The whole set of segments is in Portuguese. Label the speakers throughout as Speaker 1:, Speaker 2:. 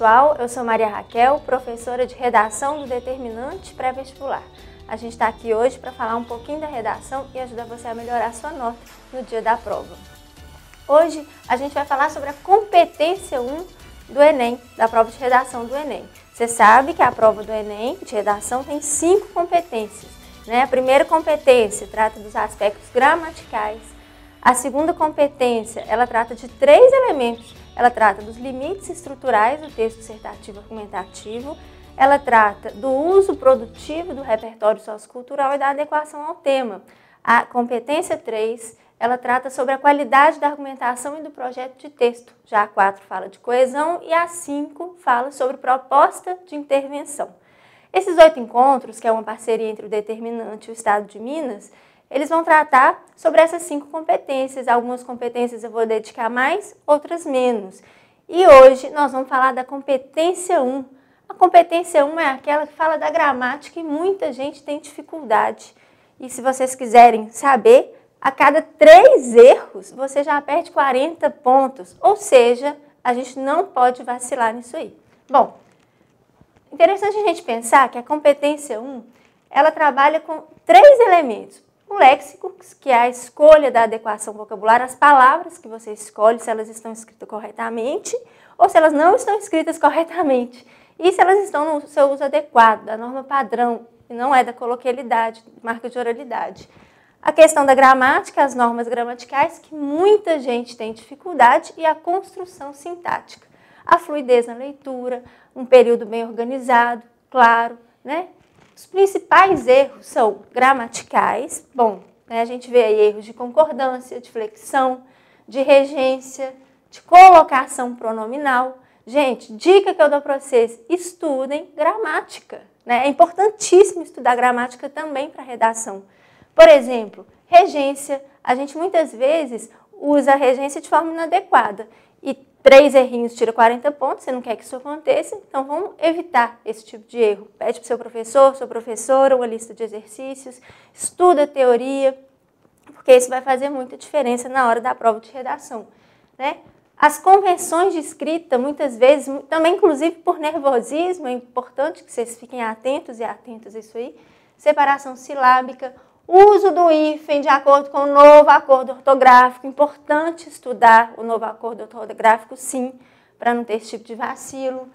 Speaker 1: pessoal, eu sou Maria Raquel, professora de redação do Determinante Pré-Vestibular. A gente está aqui hoje para falar um pouquinho da redação e ajudar você a melhorar a sua nota no dia da prova. Hoje a gente vai falar sobre a competência 1 do Enem, da prova de redação do Enem. Você sabe que a prova do Enem de redação tem 5 competências, né? A primeira competência trata dos aspectos gramaticais. A segunda competência, ela trata de 3 elementos. Ela trata dos limites estruturais do texto dissertativo argumentativo, ela trata do uso produtivo do repertório sociocultural e da adequação ao tema. A competência 3, ela trata sobre a qualidade da argumentação e do projeto de texto. Já a 4 fala de coesão e a 5 fala sobre proposta de intervenção. Esses 8 encontros, que é uma parceria entre o Determinante e o Estado de Minas, eles vão tratar sobre essas 5 competências. Algumas competências eu vou dedicar mais, outras menos. E hoje nós vamos falar da competência 1. A competência 1 é aquela que fala da gramática e muita gente tem dificuldade. E se vocês quiserem saber, a cada 3 erros você já perde 40 pontos. Ou seja, a gente não pode vacilar nisso aí. Bom, interessante a gente pensar que a competência 1, ela trabalha com 3 elementos. O léxico, que é a escolha da adequação vocabulária, as palavras que você escolhe, se elas estão escritas corretamente ou se elas não estão escritas corretamente. E se elas estão no seu uso adequado, da norma padrão, e não é da coloquialidade, marca de oralidade. A questão da gramática, as normas gramaticais, que muita gente tem dificuldade, e a construção sintática. A fluidez na leitura, um período bem organizado, claro, né? Os principais erros são gramaticais. Bom, né, a gente vê aí erros de concordância, de flexão, de regência, de colocação pronominal. Gente, dica que eu dou para vocês, estudem gramática, né? É importantíssimo estudar gramática também para redação. Por exemplo, regência. A gente muitas vezes usa a regência de forma inadequada. E 3 errinhos tira 40 pontos, você não quer que isso aconteça, então vamos evitar esse tipo de erro. Pede para o seu professor, sua professora, uma lista de exercícios, estuda a teoria, porque isso vai fazer muita diferença na hora da prova de redação, né? As convenções de escrita, muitas vezes, também inclusive por nervosismo, é importante que vocês fiquem atentos e atentas a isso aí, separação silábica, uso do hífen de acordo com o novo acordo ortográfico. Importante estudar o novo acordo ortográfico, sim, para não ter esse tipo de vacilo.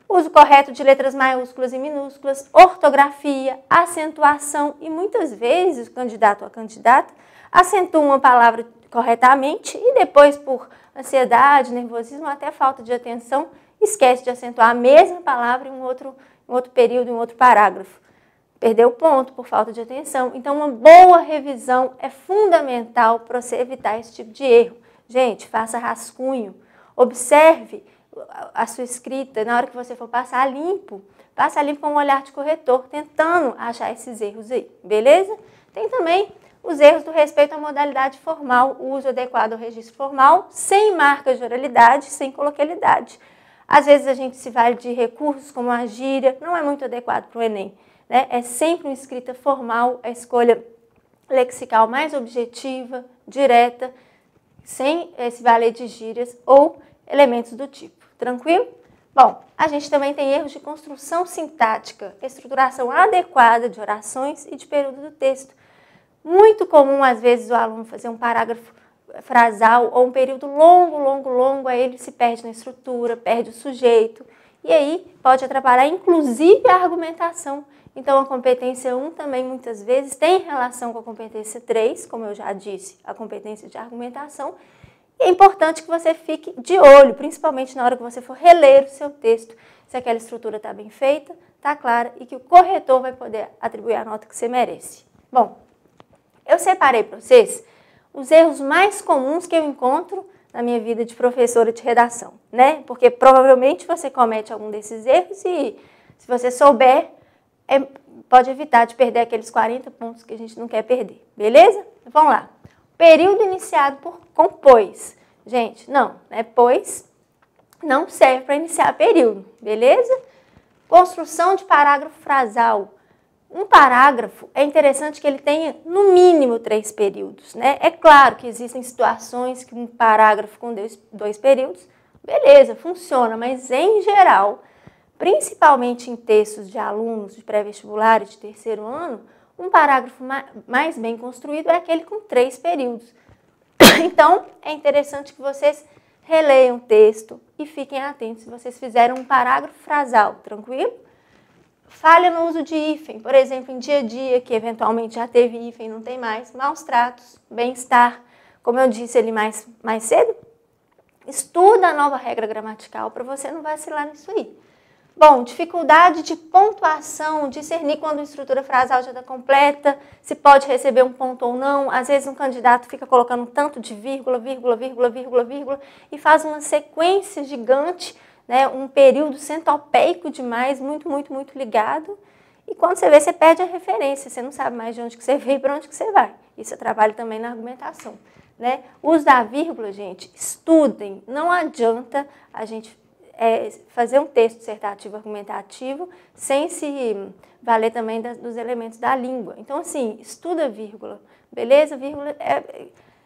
Speaker 1: Uso correto de letras maiúsculas e minúsculas, ortografia, acentuação. E muitas vezes o candidato ou a candidata acentua uma palavra corretamente e depois, por ansiedade, nervosismo, até falta de atenção, esquece de acentuar a mesma palavra em um outro período, em um outro parágrafo. Perdeu o ponto por falta de atenção. Então, uma boa revisão é fundamental para você evitar esse tipo de erro. Gente, faça rascunho, observe a sua escrita, na hora que você for passar limpo, passa limpo com um olhar de corretor, tentando achar esses erros aí, beleza? Tem também os erros do respeito à modalidade formal, o uso adequado ao registro formal, sem marcas de oralidade, sem coloquialidade. Às vezes a gente se vale de recursos como a gíria, não é muito adequado para o Enem. É sempre uma escrita formal, a escolha lexical mais objetiva, direta, sem se valer de gírias ou elementos do tipo. Tranquilo? Bom, a gente também tem erros de construção sintática, estruturação adequada de orações e de período do texto. Muito comum, às vezes, o aluno fazer um parágrafo frasal ou um período longo, aí ele se perde na estrutura, perde o sujeito, e aí pode atrapalhar, inclusive, a argumentação. Então, a competência 1 também, muitas vezes, tem relação com a competência 3, como eu já disse, a competência de argumentação. E é importante que você fique de olho, principalmente na hora que você for reler o seu texto, se aquela estrutura está bem feita, está clara e que o corretor vai poder atribuir a nota que você merece. Bom, eu separei para vocês os erros mais comuns que eu encontro na minha vida de professora de redação, né? Porque provavelmente você comete algum desses erros e, se você souber, pode evitar de perder aqueles 40 pontos que a gente não quer perder, beleza? Vamos lá. Período iniciado com pois. Gente, não, né? Pois não serve para iniciar período, beleza? Construção de parágrafo frasal. Um parágrafo, é interessante que ele tenha no mínimo 3 períodos, né? É claro que existem situações que um parágrafo com 2 períodos Beleza, funciona, mas em geral, principalmente em textos de alunos de pré-vestibular e de terceiro ano, um parágrafo mais bem construído é aquele com 3 períodos. Então, é interessante que vocês releiam o texto e fiquem atentos se vocês fizeram um parágrafo frasal, tranquilo? Falha no uso de hífen, por exemplo, em dia a dia, que eventualmente já teve hífen, não tem mais, maus tratos, bem-estar, como eu disse ali mais cedo, estuda a nova regra gramatical para você não vacilar nisso aí. Bom, dificuldade de pontuação, discernir quando a estrutura frasal já está completa, se pode receber um ponto ou não. Às vezes um candidato fica colocando um tanto de vírgula, vírgula, vírgula, vírgula, vírgula e faz uma sequência gigante, né, um período centopeico demais, muito, muito, muito ligado. E quando você vê, você perde a referência, você não sabe mais de onde que você veio e para onde que você vai. Isso é trabalho também na argumentação, né? O uso da vírgula, gente, estudem. Não adianta a gente fazer um texto dissertativo argumentativo sem se valer também dos elementos da língua. Então, assim, estuda vírgula, beleza? Vírgula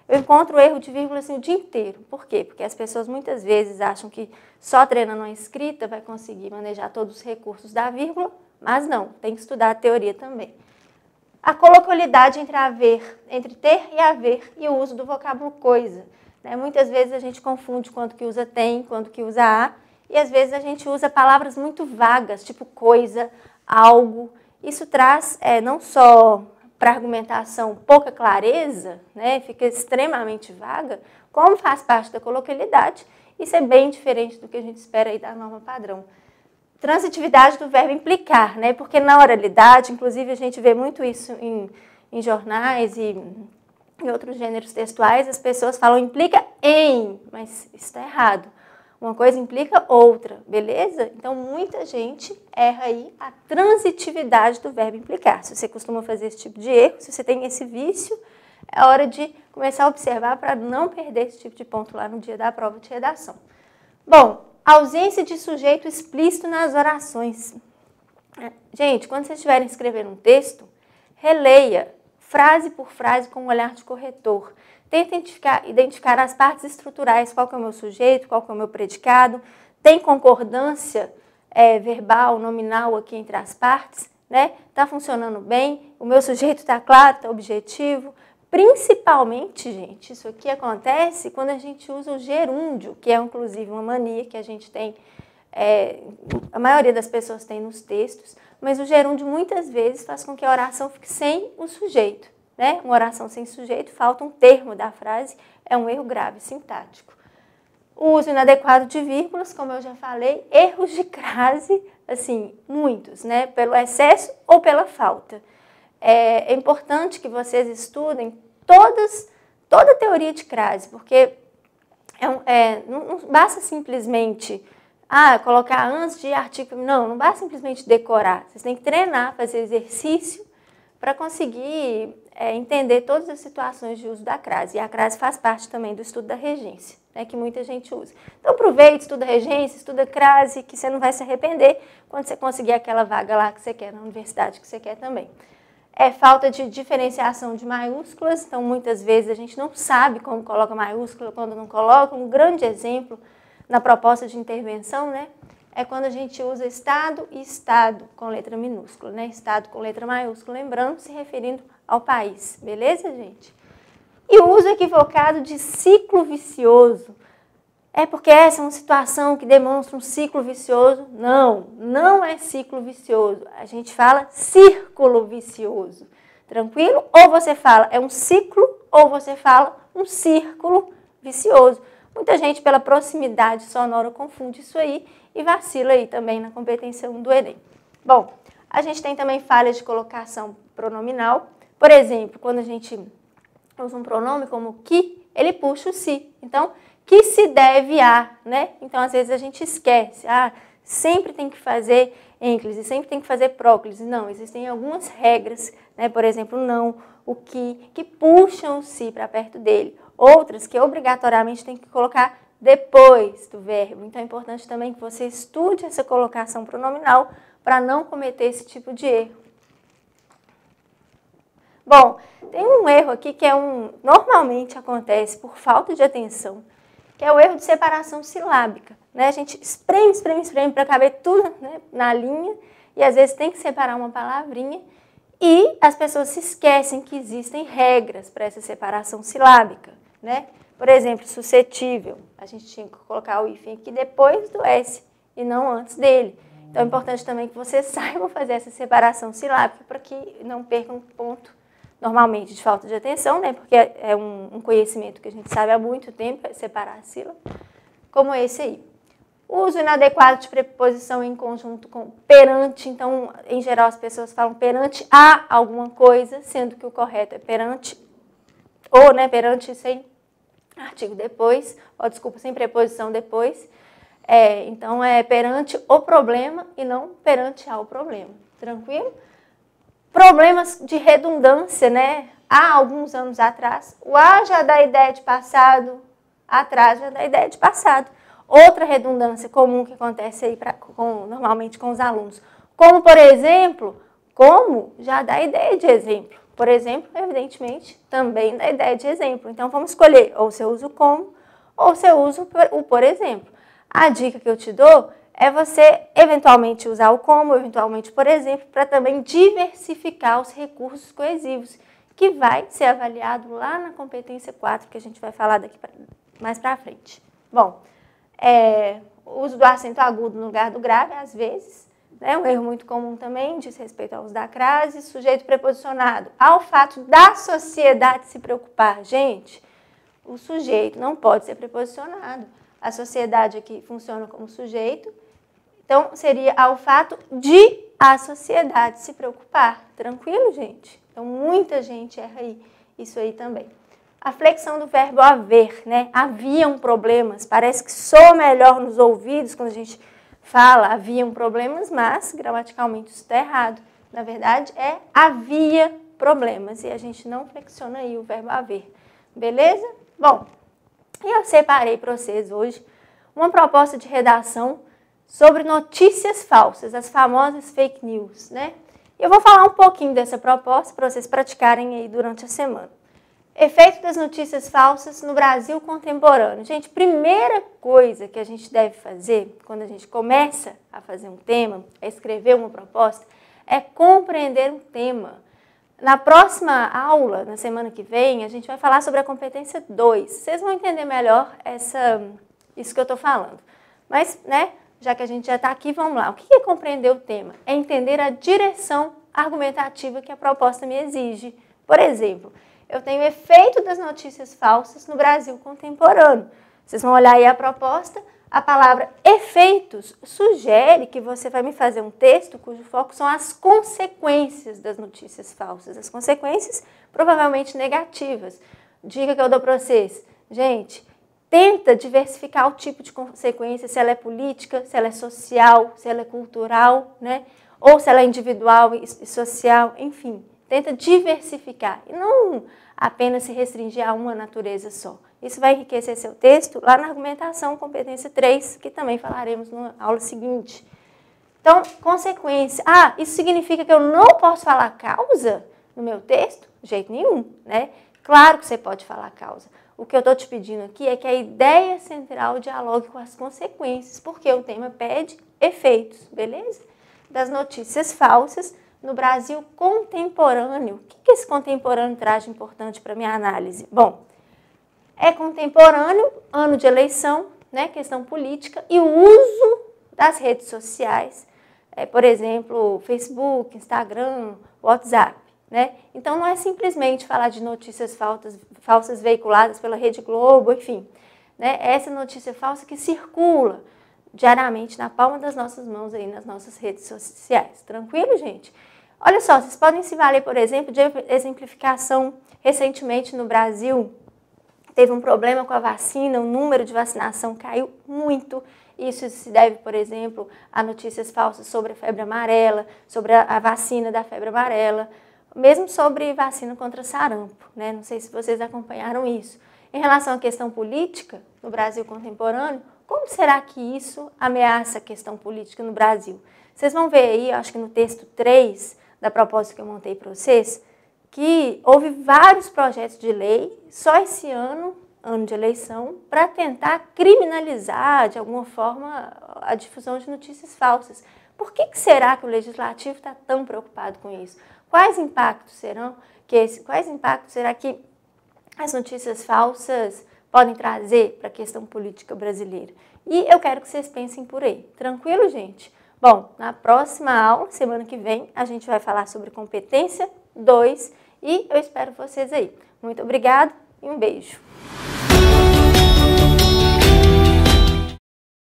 Speaker 1: eu encontro erro de vírgula assim, o dia inteiro. Por quê? Porque as pessoas muitas vezes acham que só treinando a escrita vai conseguir manejar todos os recursos da vírgula, mas não, tem que estudar a teoria também. A coloquialidade entre ter e haver e o uso do vocábulo coisa. Né? Muitas vezes a gente confunde quando que usa tem, quando que usa a, e às vezes a gente usa palavras muito vagas, tipo coisa, algo. Isso traz não só para argumentação pouca clareza, né, fica extremamente vaga, como faz parte da coloquialidade, isso é bem diferente do que a gente espera aí da norma padrão. Transitividade do verbo implicar, né, porque na oralidade, inclusive a gente vê muito isso em jornais e em outros gêneros textuais, as pessoas falam implica em, mas isso está errado. Uma coisa implica outra, beleza? Então, muita gente erra aí a transitividade do verbo implicar. Se você costuma fazer esse tipo de erro, se você tem esse vício, é hora de começar a observar para não perder esse tipo de ponto lá no dia da prova de redação. Bom, ausência de sujeito explícito nas orações. Gente, quando vocês estiverem escrevendo um texto, releia frase por frase com um olhar de corretor. Tenta identificar as partes estruturais, qual que é o meu sujeito, qual que é o meu predicado, tem concordância verbal, nominal aqui entre as partes, né? Está funcionando bem, o meu sujeito está claro, está objetivo. Principalmente, gente, isso aqui acontece quando a gente usa o gerúndio, que é inclusive uma mania que a gente tem, a maioria das pessoas tem nos textos, mas o gerúndio muitas vezes faz com que a oração fique sem o sujeito. Né? Uma oração sem sujeito, falta um termo da frase, é um erro grave sintático. O uso inadequado de vírgulas, como eu já falei, erros de crase, assim, muitos, né? Pelo excesso ou pela falta. É importante que vocês estudem toda a teoria de crase, porque não basta simplesmente colocar antes de artigo, não basta simplesmente decorar, vocês têm que treinar, fazer exercício para conseguir entender todas as situações de uso da crase. E a crase faz parte também do estudo da regência, né, que muita gente usa. Então aproveita, estuda regência, estuda crase, que você não vai se arrepender quando você conseguir aquela vaga lá que você quer, na universidade que você quer também. Falta de diferenciação de maiúsculas, então muitas vezes a gente não sabe como coloca maiúscula, quando não coloca. Um grande exemplo na proposta de intervenção, né, é quando a gente usa estado e estado com letra minúscula, né? Estado com letra maiúscula, lembrando, se referindo ao país. Beleza, gente? E o uso equivocado de ciclo vicioso. É porque essa é uma situação que demonstra um ciclo vicioso? Não é ciclo vicioso. A gente fala círculo vicioso. Tranquilo? Ou você fala é um ciclo, ou você fala um círculo vicioso. Muita gente, pela proximidade sonora, confunde isso aí e vacila aí também na competência 1 do Enem. Bom, a gente tem também falhas de colocação pronominal. Por exemplo, quando a gente usa um pronome como que, ele puxa o se. Então, que se deve a, né? Então, às vezes a gente esquece. Sempre tem que fazer ênclise, sempre tem que fazer próclise. Não, existem algumas regras, né? Por exemplo, não, o que puxam o se para perto dele. Outras que obrigatoriamente tem que colocar depois do verbo. Então, é importante também que você estude essa colocação pronominal para não cometer esse tipo de erro. Bom, tem um erro aqui que normalmente acontece por falta de atenção, que é o erro de separação silábica, né? A gente espreme para caber tudo, né, na linha, e às vezes tem que separar uma palavrinha, e as pessoas se esquecem que existem regras para essa separação silábica, né? Por exemplo, suscetível, a gente tinha que colocar o hífen aqui depois do S e não antes dele. Então é importante também que vocês saibam fazer essa separação silábica para que não percam ponto, normalmente de falta de atenção, né? Porque é um conhecimento que a gente sabe há muito tempo, é separar a sílaba, como esse aí. O uso inadequado de preposição em conjunto com perante, então, em geral, as pessoas falam perante a alguma coisa, sendo que o correto é perante, ou, né, perante sem artigo depois, ou, desculpa, sem preposição depois. Então, é perante o problema e não perante ao problema. Tranquilo? Problemas de redundância, né? Há alguns anos atrás, o a já dá ideia de passado, atrás já dá ideia de passado. Outra redundância comum que acontece aí normalmente com os alunos, como, por exemplo, como já dá ideia de exemplo. Por exemplo, evidentemente, também dá ideia de exemplo. Então, vamos escolher ou você usa o como ou você usa o por exemplo. A dica que eu te dou é você eventualmente usar o como, eventualmente por exemplo, para também diversificar os recursos coesivos, que vai ser avaliado lá na competência 4, que a gente vai falar daqui mais para frente. Bom, o uso do acento agudo no lugar do grave, às vezes, né, um erro muito comum também, diz respeito ao uso da crase, sujeito preposicionado, ao fato da sociedade se preocupar. Gente, o sujeito não pode ser preposicionado. A sociedade aqui funciona como sujeito, então seria ao fato de a sociedade se preocupar. Tranquilo, gente? Então, muita gente erra aí, isso aí também. A flexão do verbo haver, né? Haviam problemas, parece que soa melhor nos ouvidos quando a gente fala haviam problemas, mas gramaticalmente isso está errado. Na verdade, havia problemas e a gente não flexiona aí o verbo haver. Beleza? Bom, eu separei para vocês hoje uma proposta de redação sobre notícias falsas, as famosas fake news, né? Eu vou falar um pouquinho dessa proposta para vocês praticarem aí durante a semana. Efeito das notícias falsas no Brasil contemporâneo. Gente, primeira coisa que a gente deve fazer quando a gente começa a fazer um tema, a escrever uma proposta, é compreender um tema. Na próxima aula, na semana que vem, a gente vai falar sobre a competência 2. Vocês vão entender melhor isso que eu estou falando. Mas, né, já que a gente já está aqui, vamos lá. O que é compreender o tema? É entender a direção argumentativa que a proposta me exige. Por exemplo, eu tenho efeito das notícias falsas no Brasil contemporâneo. Vocês vão olhar aí a proposta, a palavra efeitos sugere que você vai me fazer um texto cujo foco são as consequências das notícias falsas. As consequências provavelmente negativas. Dica que eu dou para vocês. Gente, tenta diversificar o tipo de consequência, se ela é política, se ela é social, se ela é cultural, né? Ou se ela é individual e social, enfim. Tenta diversificar e não apenas se restringir a uma natureza só. Isso vai enriquecer seu texto lá na argumentação competência 3, que também falaremos na aula seguinte. Então, consequência. Isso significa que eu não posso falar causa no meu texto? De jeito nenhum, né? Claro que você pode falar causa. O que eu estou te pedindo aqui é que a ideia central dialogue com as consequências, porque o tema pede efeitos, beleza? Das notícias falsas no Brasil contemporâneo. O que esse contemporâneo traz de importante para a minha análise? Bom, é contemporâneo, ano de eleição, né, questão política, e o uso das redes sociais, por exemplo, Facebook, Instagram, WhatsApp. Né? Então, não é simplesmente falar de notícias falsas veiculadas pela Rede Globo, enfim. Né? É essa notícia falsa que circula diariamente na palma das nossas mãos, aí nas nossas redes sociais. Tranquilo, gente? Olha só, vocês podem se valer, por exemplo, de exemplificação. Recentemente, no Brasil, teve um problema com a vacina, o número de vacinação caiu muito. Isso se deve, por exemplo, a notícias falsas sobre a febre amarela, sobre a vacina da febre amarela, mesmo sobre vacina contra sarampo, né? Não sei se vocês acompanharam isso. Em relação à questão política no Brasil contemporâneo, como será que isso ameaça a questão política no Brasil? Vocês vão ver aí, acho que no texto 3 da proposta que eu montei para vocês, que houve vários projetos de lei, só esse ano ano de eleição, para tentar criminalizar de alguma forma a difusão de notícias falsas. Por que será que o Legislativo está tão preocupado com isso? Quais impactos será que as notícias falsas podem trazer para a questão política brasileira? E eu quero que vocês pensem por aí. Tranquilo, gente? Bom, na próxima aula, semana que vem, a gente vai falar sobre competência 2 e eu espero vocês aí. Muito obrigada e um beijo!